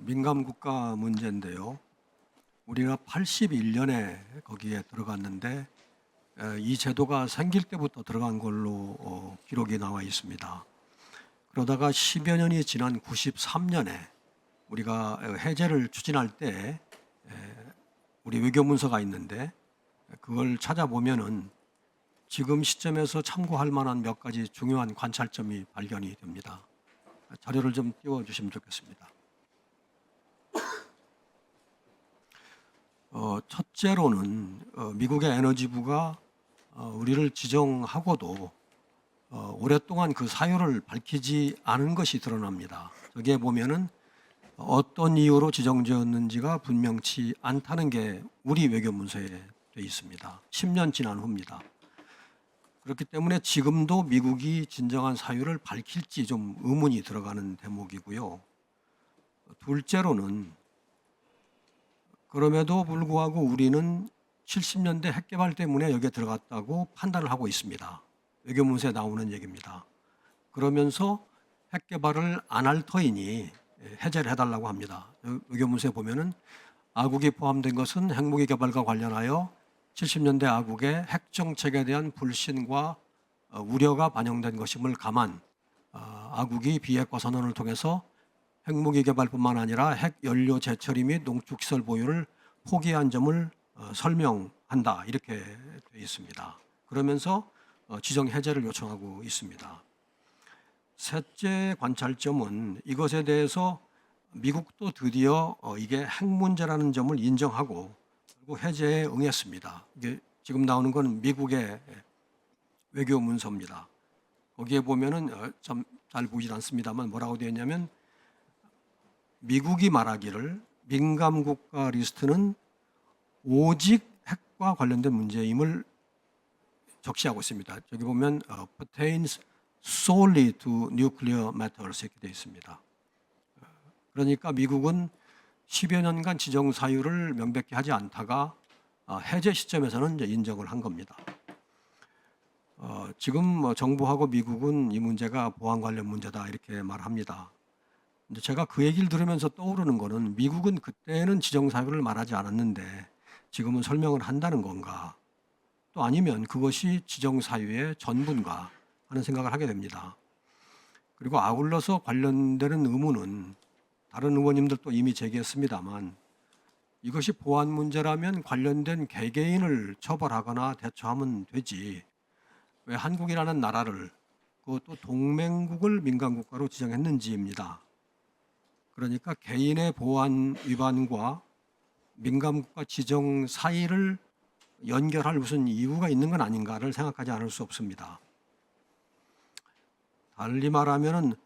민감 국가 문제인데요. 우리가 81년에 거기에 들어갔는데 이 제도가 생길 때부터 들어간 걸로 기록이 나와 있습니다. 그러다가 10여 년이 지난 93년에 우리가 해제를 추진할 때 우리 외교 문서가 있는데 그걸 찾아보면은 지금 시점에서 참고할 만한 몇 가지 중요한 관찰점이 발견이 됩니다. 자료를 좀 띄워주시면 좋겠습니다. 첫째로는 미국의 에너지부가 우리를 지정하고도 오랫동안 그 사유를 밝히지 않은 것이 드러납니다. 여기에 보면은 어떤 이유로 지정되었는지가 분명치 않다는 게 우리 외교 문서에 되어 있습니다. 10년 지난 후입니다. 그렇기 때문에 지금도 미국이 진정한 사유를 밝힐지 좀 의문이 들어가는 대목이고요. 둘째로는 그럼에도 불구하고 우리는 70년대 핵 개발 때문에 여기에 들어갔다고 판단을 하고 있습니다. 외교문서에 나오는 얘기입니다. 그러면서 핵 개발을 안 할 터이니 해제를 해달라고 합니다. 외교문서에 보면은 아국이 포함된 것은 핵무기 개발과 관련하여 70년대 아국의 핵 정책에 대한 불신과 우려가 반영된 것임을 감안 아국이 비핵화 선언을 통해서 핵무기 개발뿐만 아니라 핵 연료 재처리 및 농축시설 보유를 포기한 점을 설명한다 이렇게 되어 있습니다. 그러면서 지정 해제를 요청하고 있습니다. 셋째 관찰점은 이것에 대해서 미국도 드디어 이게 핵 문제라는 점을 인정하고 그리고 해제에 응했습니다. 이게 지금 나오는 건 미국의 외교 문서입니다. 거기에 보면은 참 잘 보이지 않습니다만 뭐라고 되어 있냐면 미국이 말하기를 민감 국가 리스트는 오직 핵과 관련된 문제임을 적시하고 있습니다. 저기 보면 pertains solely to nuclear matters 이렇게 되어 있습니다. 그러니까 미국은 10여 년간 지정 사유를 명백히 하지 않다가 해제 시점에서는 이제 인정을 한 겁니다. 지금 정부하고 미국은 이 문제가 보안 관련 문제다 이렇게 말합니다. 근데 제가 그 얘기를 들으면서 떠오르는 거는 미국은 그때는 지정 사유를 말하지 않았는데 지금은 설명을 한다는 건가? 또 아니면 그것이 지정 사유의 전부인가 하는 생각을 하게 됩니다. 그리고 아울러서 관련되는 의문은 다른 의원님들도 이미 제기했습니다만 이것이 보안 문제라면 관련된 개개인을 처벌하거나 대처하면 되지 왜 한국이라는 나라를 그것도 동맹국을 민간국가로 지정했는지입니다. 그러니까 개인의 보안 위반과 민감국가 지정 사이를 연결할 무슨 이유가 있는 건 아닌가를 생각하지 않을 수 없습니다. 달리 말하면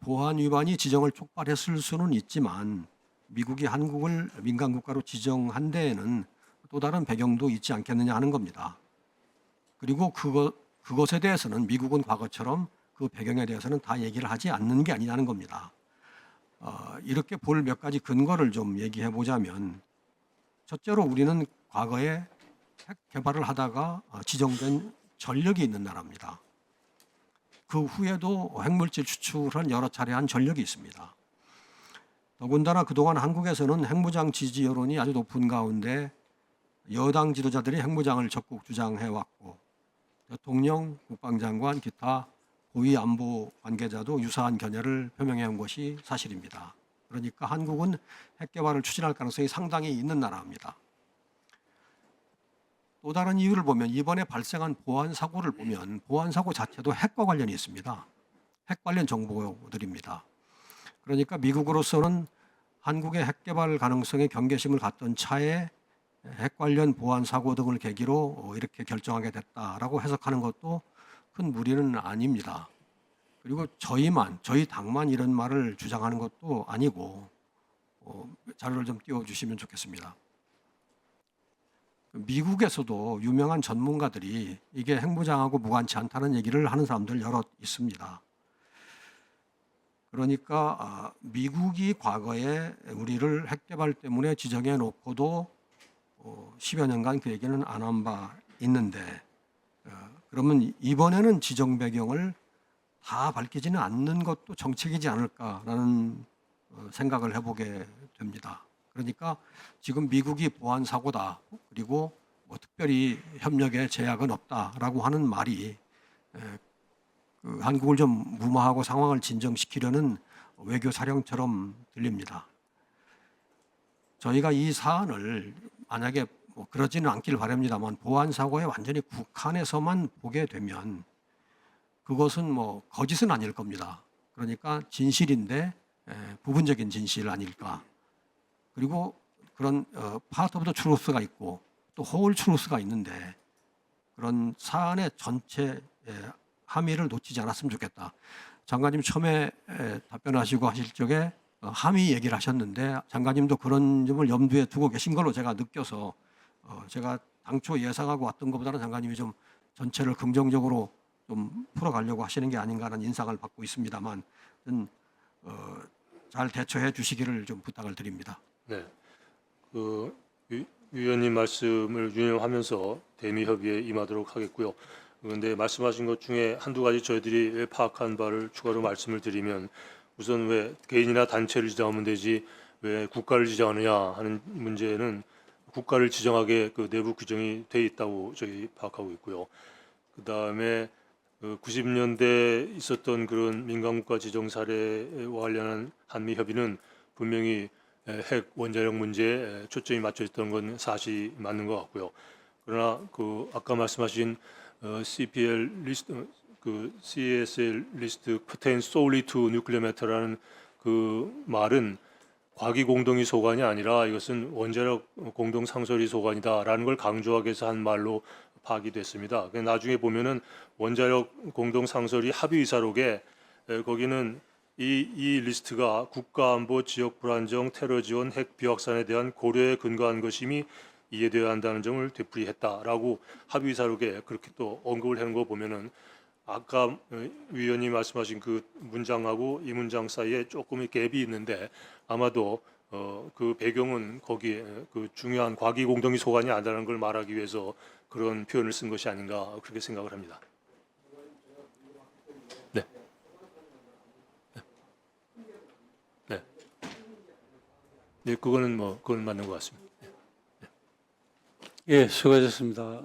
보안 위반이 지정을 촉발했을 수는 있지만 미국이 한국을 민간국가로 지정한 데에는 또 다른 배경도 있지 않겠느냐 하는 겁니다. 그리고 그것에 대해서는 미국은 과거처럼 그 배경에 대해서는 다 얘기를 하지 않는 게 아니냐는 겁니다. 이렇게 볼 몇 가지 근거를 좀 얘기해 보자면 첫째로 우리는 과거에 핵 개발을 하다가 지정된 전력이 있는 나라입니다. 그 후에도 핵물질 추출은 여러 차례 한 전력이 있습니다. 더군다나 그동안 한국에서는 핵무장 지지 여론이 아주 높은 가운데 여당 지도자들이 핵무장을 적극 주장해왔고 대통령, 국방장관, 기타 고위 안보 관계자도 유사한 견해를 표명해온 것이 사실입니다. 그러니까 한국은 핵 개발을 추진할 가능성이 상당히 있는 나라입니다. 또 다른 이유를 보면 이번에 발생한 보안 사고를 보면 보안 사고 자체도 핵과 관련이 있습니다. 핵 관련 정보들입니다. 그러니까 미국으로서는 한국의 핵 개발 가능성에 경계심을 갖던 차에 핵 관련 보안 사고 등을 계기로 이렇게 결정하게 됐다라고 해석하는 것도 큰 무리는 아닙니다. 그리고 저희 당만 이런 말을 주장하는 것도 아니고 자료를 좀 띄워주시면 좋겠습니다. 미국에서도 유명한 전문가들이 이게 핵무장하고 무관치 않다는 얘기를 하는 사람들 여럿 있습니다. 그러니까 미국이 과거에 우리를 핵 개발 때문에 지정해 놓고도 10여 년간 그 얘기는 안 한 바 있는데 그러면 이번에는 지정 배경을 다 밝히지는 않는 것도 정책이지 않을까라는 생각을 해보게 됩니다. 그러니까 지금 미국이 보안 사고다, 그리고 뭐 특별히 협력에 제약은 없다라고 하는 말이 그 한국을 좀 무마하고 상황을 진정시키려는 외교 사령처럼 들립니다. 저희가 이 사안을 만약에 뭐 그러지는 않기를 바랍니다만 보안 사고에 완전히 국한해서만 보게 되면 그것은 뭐 거짓은 아닐 겁니다. 그러니까 진실인데 부분적인 진실 아닐까. 그리고 그런 파트 오브 더 트루스가 있고 또 호울 트루스가 있는데 그런 사안의 전체 함의를 놓치지 않았으면 좋겠다. 장관님 처음에 답변하시고 하실 적에 함의 얘기를 하셨는데 장관님도 그런 점을 염두에 두고 계신 걸로 제가 느껴서 제가 당초 예상하고 왔던 것보다는 장관님이 좀 전체를 긍정적으로 좀 풀어가려고 하시는 게 아닌가 하는 인상을 받고 있습니다만 잘 대처해 주시기를 좀 부탁을 드립니다. 네, 위원님 말씀을 유념하면서 대미 협의에 임하도록 하겠고요. 그런데 말씀하신 것 중에 한두 가지 저희들이 파악한 바를 추가로 말씀을 드리면 우선 왜 개인이나 단체를 지정하면 되지 왜 국가를 지정하느냐 하는 문제는 국가를 지정하게 그 내부 규정이 돼 있다고 저희 파악하고 있고요. 그 다음에 90년대 있었던 그런 민간국가 지정 사례와 관련한 한미 협의는 분명히 핵 원자력 문제에 초점이 맞춰 있던 건 사실이 맞는 것 같고요. 그러나 그 아까 말씀하신 CPL 리스트, 그 CSL 리스트 pertains solely to nuclear matter라는 그 말은 과기 공동의 소관이 아니라 이것은 원자력 공동 상설이 소관이다라는 걸 강조하기 위해서 한 말로 파악이 됐습니다. 나중에 보면은 원자력 공동 상설이 합의 의사록에 거기는 이 리스트가 국가안보, 지역 불안정, 테러 지원, 핵 비확산에 대한 고려에 근거한 것임이 이해되어야 한다는 점을 되풀이했다라고 합의 의사록에 그렇게 또 언급을 하는 거 보면은 아까 위원님 말씀하신 그 문장하고 이 문장 사이에 조금의 갭이 있는데 아마도 그 배경은 거기에 그 중요한 과기 공동의 소관이 아니라는 걸 말하기 위해서 그런 표현을 쓴 것이 아닌가 그렇게 생각을 합니다. 네. 네. 네, 그거는 뭐 그건 맞는 것 같습니다. 예, 수고하셨습니다.